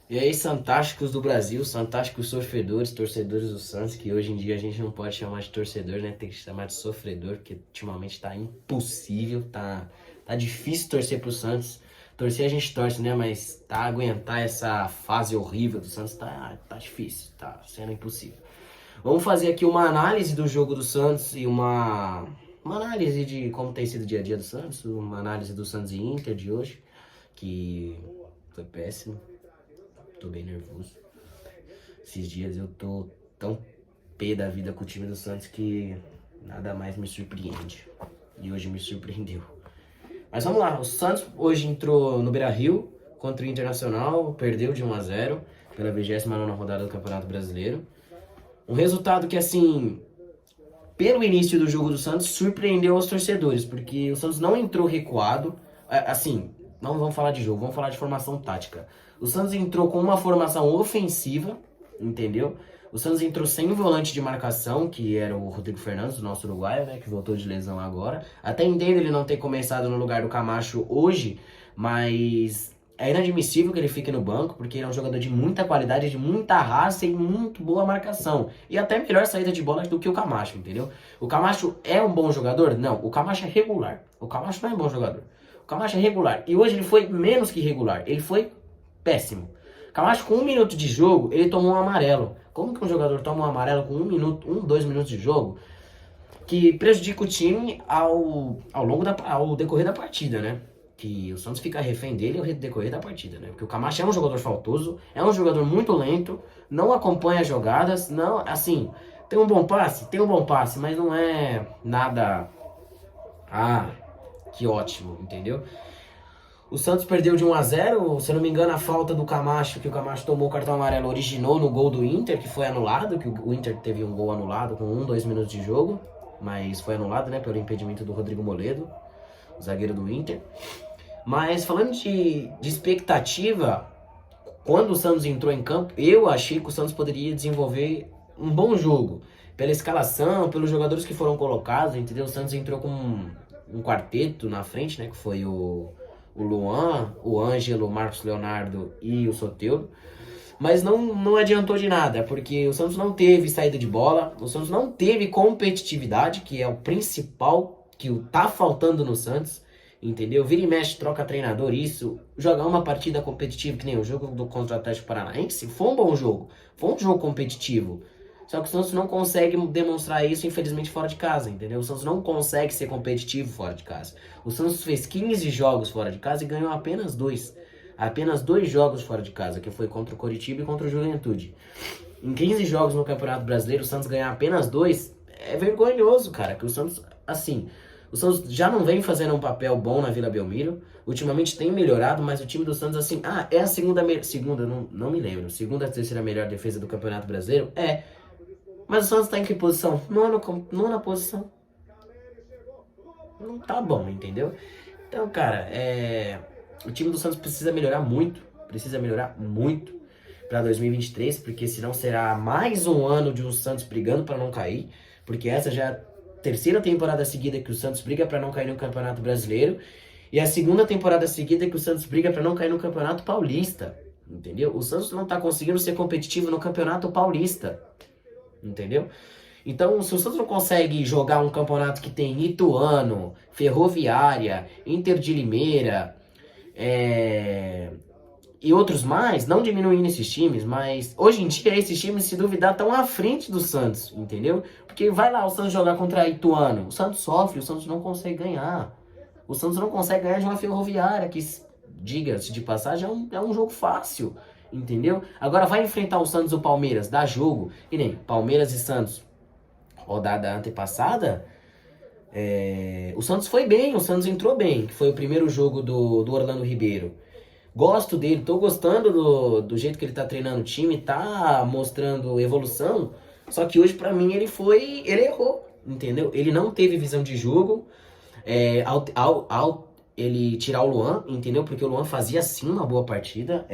E aí, fantásticos do Brasil, fantásticos sofredores, torcedores do Santos, que hoje em dia a gente não pode chamar de torcedor, né? Tem que chamar de sofredor, porque ultimamente tá impossível, tá difícil torcer pro Santos. Torcer a gente torce, né? Mas tá aguentar essa fase horrível do Santos tá difícil, tá sendo impossível. Vamos fazer aqui uma análise do jogo do Santos e uma análise de como tem sido o dia a dia do Santos, uma análise do Santos e Inter de hoje, que foi péssimo. Tô bem nervoso. Esses dias eu tô tão pé da vida com o time do Santos que nada mais me surpreende. E hoje me surpreendeu. Mas vamos lá, o Santos hoje entrou no Beira-Rio contra o Internacional, perdeu de 1-0 pela 29ª rodada do Campeonato Brasileiro. Um resultado que, assim, pelo início do jogo do Santos, surpreendeu os torcedores, porque o Santos não entrou recuado. Assim, não vamos falar de jogo, vamos falar de formação tática. O Santos entrou com uma formação ofensiva, entendeu? O Santos entrou sem volante de marcação, que era o Rodrigo Fernandes, o nosso uruguaio, né, que voltou de lesão agora. Até entendo ele não ter começado no lugar do Camacho hoje, mas é inadmissível que ele fique no banco, porque ele é um jogador de muita qualidade, de muita raça e muito boa marcação. E até melhor saída de bola do que o Camacho, entendeu? O Camacho é um bom jogador? Não, o Camacho é regular. O Camacho não é um bom jogador. O Camacho é regular. E hoje ele foi menos que regular. Ele foi péssimo. O Camacho, com 1 minuto de jogo, ele tomou um amarelo. Como que um jogador toma um amarelo com 1, 2 minutos de jogo? Que prejudica o time ao decorrer da partida, né? Que o Santos fica refém dele ao decorrer da partida, né? Porque o Camacho é um jogador faltoso, é um jogador muito lento, não acompanha as jogadas, não, assim, tem um bom passe? Tem um bom passe, mas não é nada, ah, que ótimo, entendeu? O Santos perdeu de 1-0, se eu não me engano, a falta do Camacho, que o Camacho tomou o cartão amarelo, originou no gol do Inter, que foi anulado, que o Inter teve um gol anulado com 1, 2 minutos de jogo, mas foi anulado, né, pelo impedimento do Rodrigo Moledo, o zagueiro do Inter. Mas falando de expectativa, quando o Santos entrou em campo, eu achei que o Santos poderia desenvolver um bom jogo. Pela escalação, pelos jogadores que foram colocados, entendeu? O Santos entrou com um quarteto na frente, né? Que foi o Luan, o Ângelo, o Marcos Leonardo e o Soteldo. Mas não adiantou de nada, porque o Santos não teve saída de bola, o Santos não teve competitividade, que é o principal que tá faltando no Santos, entendeu? Vira e mexe, troca treinador, isso, jogar uma partida competitiva, que nem o jogo contra o Atlético Paranaense, foi um bom jogo, foi um jogo competitivo. Só que o Santos não consegue demonstrar isso, infelizmente, fora de casa, entendeu? O Santos não consegue ser competitivo fora de casa. O Santos fez 15 jogos fora de casa e ganhou apenas 2. Apenas 2 jogos fora de casa, que foi contra o Coritiba e contra o Juventude. Em 15 jogos no Campeonato Brasileiro, o Santos ganhar apenas 2 é vergonhoso, cara. Que o Santos, assim, o Santos já não vem fazendo um papel bom na Vila Belmiro. Ultimamente tem melhorado, mas o time do Santos, assim, é a segunda, não me lembro, segunda, terceira melhor defesa do Campeonato Brasileiro? É. Mas o Santos tá em que posição? Nona posição. Não tá bom, entendeu? Então, cara, o time do Santos precisa melhorar muito para 2023, porque senão será mais um ano de um Santos brigando para não cair, porque essa já é a terceira temporada seguida que o Santos briga para não cair no Campeonato Brasileiro e a segunda temporada seguida que o Santos briga para não cair no Campeonato Paulista, entendeu? O Santos não tá conseguindo ser competitivo no Campeonato Paulista, entendeu? Então, se o Santos não consegue jogar um campeonato que tem Ituano, Ferroviária, Inter de Limeira, e outros mais, não diminuindo esses times, mas hoje em dia esses times, se duvidar, estão à frente do Santos, entendeu? Porque vai lá o Santos jogar contra Ituano, o Santos sofre, o Santos não consegue ganhar. O Santos não consegue ganhar de uma Ferroviária, que, diga-se de passagem, é um jogo fácil, entendeu? Agora vai enfrentar o Santos e o Palmeiras, dá jogo, e nem Palmeiras e Santos, rodada antepassada, o Santos foi bem, o Santos entrou bem, que foi o primeiro jogo do Orlando Ribeiro. Gosto dele, tô gostando do jeito que ele tá treinando o time, tá mostrando evolução. Só que hoje, pra mim, ele errou, entendeu? Ele não teve visão de jogo, ao ele tirar o Luan, entendeu? Porque o Luan fazia sim uma boa partida,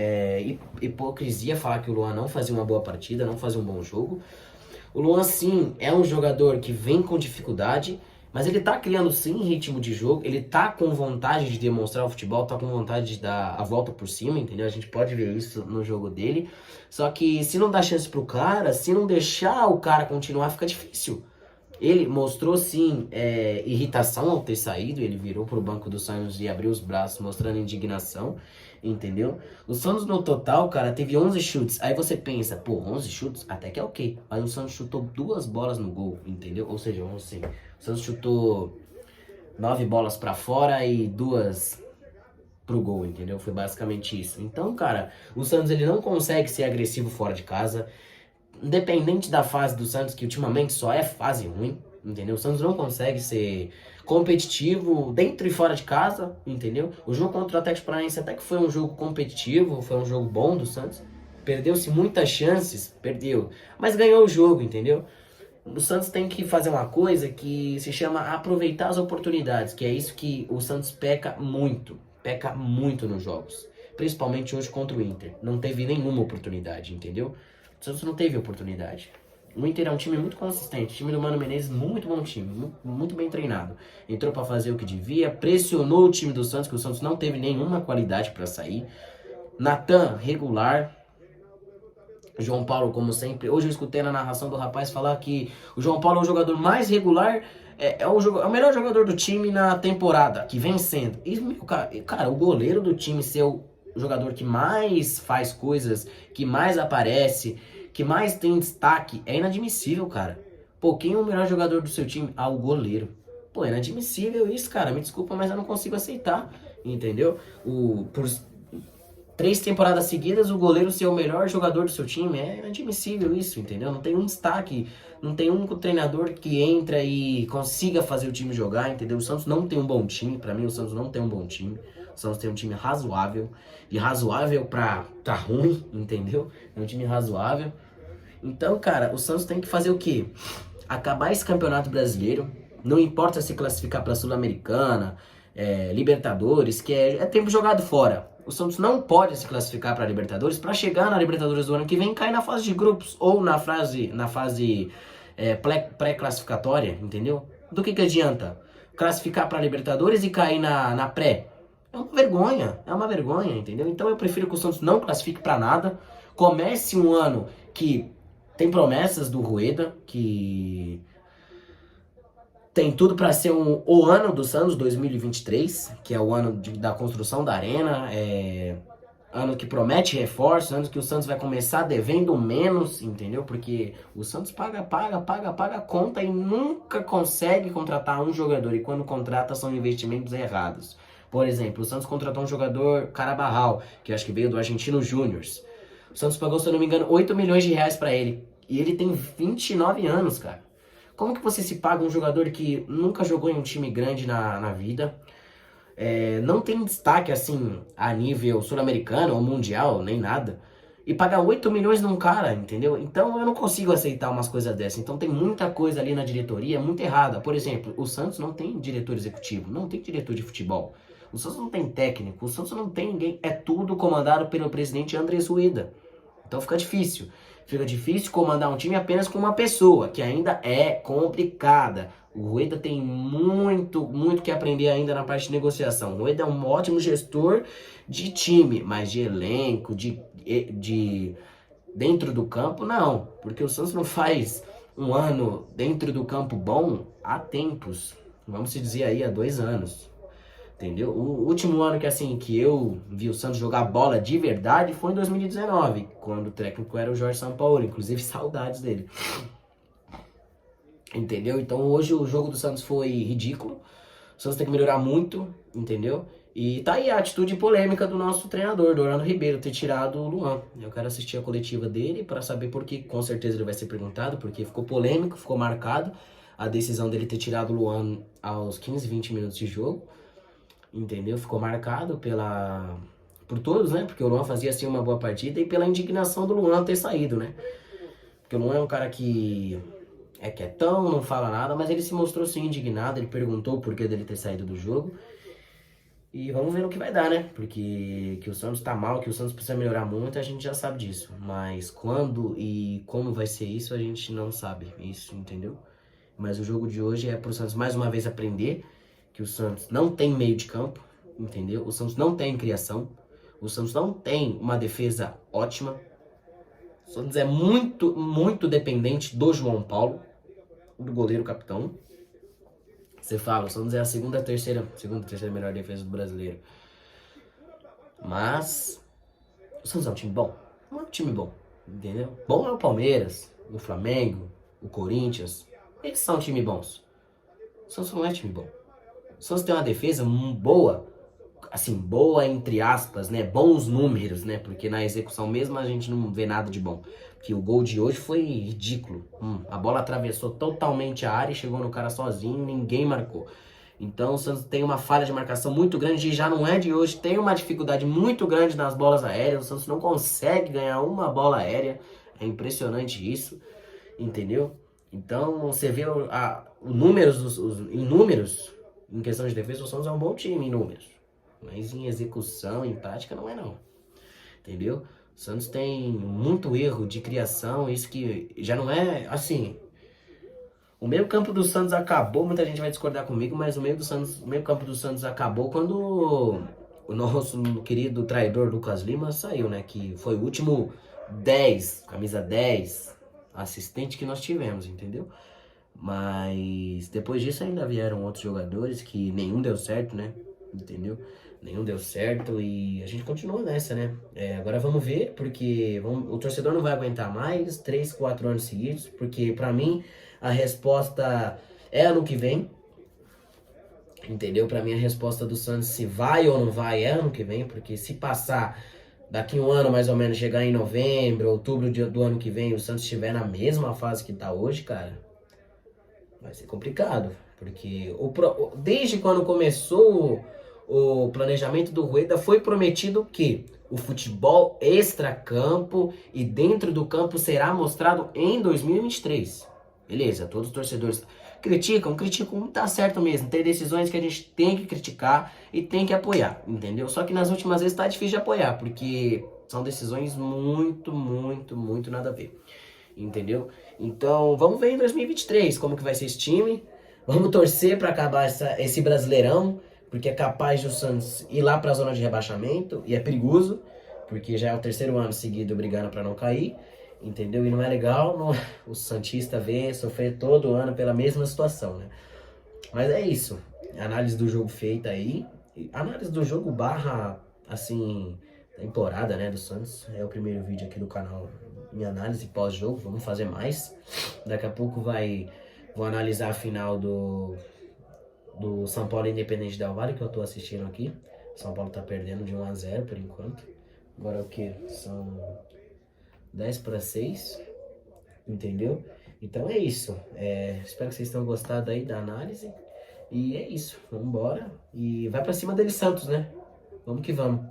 hipocrisia falar que o Luan não fazia uma boa partida, não fazia um bom jogo. O Luan, sim, é um jogador que vem com dificuldade, Mas ele tá criando sim ritmo de jogo, ele tá com vontade de demonstrar o futebol, tá com vontade de dar a volta por cima, entendeu? A gente pode ver isso no jogo dele. Só que se não dá chance pro cara, se não deixar o cara continuar, fica difícil. Ele mostrou sim irritação ao ter saído, ele virou pro banco do Santos e abriu os braços mostrando indignação, entendeu? O Santos no total, cara, teve 11 chutes. Aí você pensa, pô, 11 chutes? Até que é ok. Mas o Santos chutou 2 bolas no gol, entendeu? Ou seja, 11 sim. O Santos chutou 9 bolas pra fora e 2 pro gol, entendeu? Foi basicamente isso. Então, cara, o Santos ele não consegue ser agressivo fora de casa. Independente da fase do Santos, que ultimamente só é fase ruim, entendeu? O Santos não consegue ser competitivo dentro e fora de casa, entendeu? O jogo contra o Atlético Paranaense até que foi um jogo competitivo, foi um jogo bom do Santos. Perdeu-se muitas chances, perdeu, mas ganhou o jogo, entendeu? O Santos tem que fazer uma coisa que se chama aproveitar as oportunidades, que é isso que o Santos peca muito nos jogos. Principalmente hoje contra o Inter. Não teve nenhuma oportunidade, entendeu? O Santos não teve oportunidade. O Inter é um time muito consistente, o time do Mano Menezes, muito bom time, muito bem treinado. Entrou pra fazer o que devia, pressionou o time do Santos, que o Santos não teve nenhuma qualidade pra sair. Natan, regular. João Paulo, como sempre. Hoje eu escutei na narração do rapaz falar que o João Paulo é o jogador mais regular, é o melhor jogador do time na temporada, que vem sendo. E, cara, o goleiro do time ser o jogador que mais faz coisas, que mais aparece, que mais tem destaque, é inadmissível, cara. Pô, quem é o melhor jogador do seu time? Ah, o goleiro. Pô, é inadmissível isso, cara. Me desculpa, mas eu não consigo aceitar, entendeu? Por 3 temporadas seguidas, o goleiro ser o melhor jogador do seu time, é inadmissível isso, entendeu? Não tem um destaque, não tem um treinador que entra e consiga fazer o time jogar, entendeu? O Santos não tem um bom time, pra mim o Santos não tem um bom time. O Santos tem um time razoável, de razoável pra ruim, entendeu? É um time razoável. Então, cara, o Santos tem que fazer o quê? Acabar esse campeonato brasileiro, não importa se classificar pra Sul-Americana, Libertadores, que é tempo jogado fora. O Santos não pode se classificar para Libertadores para chegar na Libertadores do ano que vem e cair na fase de grupos ou na fase pré-classificatória, entendeu? Do que adianta classificar para Libertadores e cair na pré? É uma vergonha, entendeu? Então eu prefiro que o Santos não classifique para nada, comece um ano que tem promessas do Rueda, que tem tudo para ser o ano do Santos 2023, que é o ano da construção da arena, ano que promete reforço, ano que o Santos vai começar devendo menos, entendeu? Porque o Santos paga a conta e nunca consegue contratar um jogador, e quando contrata são investimentos errados. Por exemplo, o Santos contratou um jogador, Carabarral, que eu acho que veio do Argentino Júnior. O Santos pagou, se eu não me engano, 8 milhões de reais para ele, e ele tem 29 anos, cara. Como que você se paga um jogador que nunca jogou em um time grande na vida, não tem destaque assim a nível sul-americano ou mundial, nem nada, e pagar 8 milhões num cara, entendeu? Então eu não consigo aceitar umas coisas dessas. Então tem muita coisa ali na diretoria muito errada. Por exemplo, o Santos não tem diretor executivo, não tem diretor de futebol. O Santos não tem técnico, o Santos não tem ninguém, é tudo comandado pelo presidente Andrés Rueda. Então fica difícil. Fica difícil comandar um time apenas com uma pessoa, que ainda é complicada. O Rueda tem muito que aprender ainda na parte de negociação. O Rueda é um ótimo gestor de time, mas de elenco, de dentro do campo, não. Porque o Santos não faz um ano dentro do campo bom há tempos. Vamos se dizer aí, há 2 anos. Entendeu? O último ano que eu vi o Santos jogar bola de verdade foi em 2019, quando o técnico era o Jorge Sampaoli, inclusive saudades dele. Entendeu? Então hoje o jogo do Santos foi ridículo. O Santos tem que melhorar muito, entendeu? E tá aí a atitude polêmica do nosso treinador, do Orlando Ribeiro, ter tirado o Luan. Eu quero assistir a coletiva dele para saber por que, com certeza ele vai ser perguntado, porque ficou polêmico, ficou marcado a decisão dele ter tirado o Luan aos 15, 20 minutos de jogo. Entendeu? Ficou marcado por todos, né? Porque o Luan fazia assim uma boa partida e pela indignação do Luan ter saído, né? Porque o Luan é um cara que é quietão, não fala nada, mas ele se mostrou sim indignado, ele perguntou o porquê dele ter saído do jogo. E vamos ver no que vai dar, né? Porque que o Santos tá mal, que o Santos precisa melhorar muito, a gente já sabe disso. Mas quando e como vai ser isso, a gente não sabe. Isso, entendeu? Mas o jogo de hoje é pro Santos mais uma vez aprender que o Santos não tem meio de campo, entendeu? O Santos não tem criação, o Santos não tem uma defesa ótima. O Santos é muito, muito dependente do João Paulo, do goleiro capitão. Você fala, o Santos é a segunda, terceira melhor defesa do brasileiro. Mas o Santos é um time bom. Não é um time bom, entendeu? Bom é o Palmeiras, o Flamengo, o Corinthians. Eles são time bons. O Santos não é time bom. O Santos tem uma defesa boa, assim, boa entre aspas, né? Bons números, né? Porque na execução mesmo a gente não vê nada de bom. Porque o gol de hoje foi ridículo. A bola atravessou totalmente a área e chegou no cara sozinho, ninguém marcou. Então o Santos tem uma falha de marcação muito grande e já não é de hoje. Tem uma dificuldade muito grande nas bolas aéreas. O Santos não consegue ganhar uma bola aérea. É impressionante isso, entendeu? Então você vê em números, em questão de defesa, o Santos é um bom time em números. Mas em execução, em prática, não é não. Entendeu? O Santos tem muito erro de criação, isso que já não é assim. O meio campo do Santos acabou, muita gente vai discordar comigo, mas o meio campo do Santos acabou quando o nosso querido traidor Lucas Lima saiu, né? Que foi o último 10, camisa 10, assistente que nós tivemos, entendeu? Mas depois disso ainda vieram outros jogadores que nenhum deu certo, né? Entendeu? Nenhum deu certo e a gente continua nessa, né? Agora vamos ver, porque o torcedor não vai aguentar mais 3, 4 anos seguidos, porque pra mim a resposta é ano que vem, entendeu? Pra mim a resposta do Santos se vai ou não vai é ano que vem, porque se passar daqui um ano mais ou menos, chegar em novembro, outubro do ano que vem, o Santos estiver na mesma fase que tá hoje, cara, vai ser complicado, porque desde quando começou o planejamento do Rueda foi prometido que o futebol extracampo e dentro do campo será mostrado em 2023. Beleza, todos os torcedores criticam, tá certo mesmo. Tem decisões que a gente tem que criticar e tem que apoiar, entendeu? Só que nas últimas vezes tá difícil de apoiar, porque são decisões muito, muito, muito nada a ver. Entendeu? Então, vamos ver em 2023 como que vai ser esse time. Vamos torcer para acabar esse Brasileirão, porque é capaz do Santos ir lá para a zona de rebaixamento e é perigoso, porque já é o terceiro ano seguido brigando para não cair, entendeu? E não é legal o santista ver sofrer todo ano pela mesma situação, né? Mas é isso. Análise do jogo feita aí. Análise do jogo barra, assim, temporada, né, do Santos. É o primeiro vídeo aqui do canal em análise pós-jogo. Vamos fazer mais. Daqui a pouco vou analisar a final do São Paulo Independente Del Valle, que eu tô assistindo aqui. São Paulo tá perdendo de 1-0 por enquanto. Agora o que? São 10-6. Entendeu? Então é isso. Espero que vocês tenham gostado aí da análise. E é isso. Vamos embora. E vai pra cima dele, Santos, né? Vamos que vamos.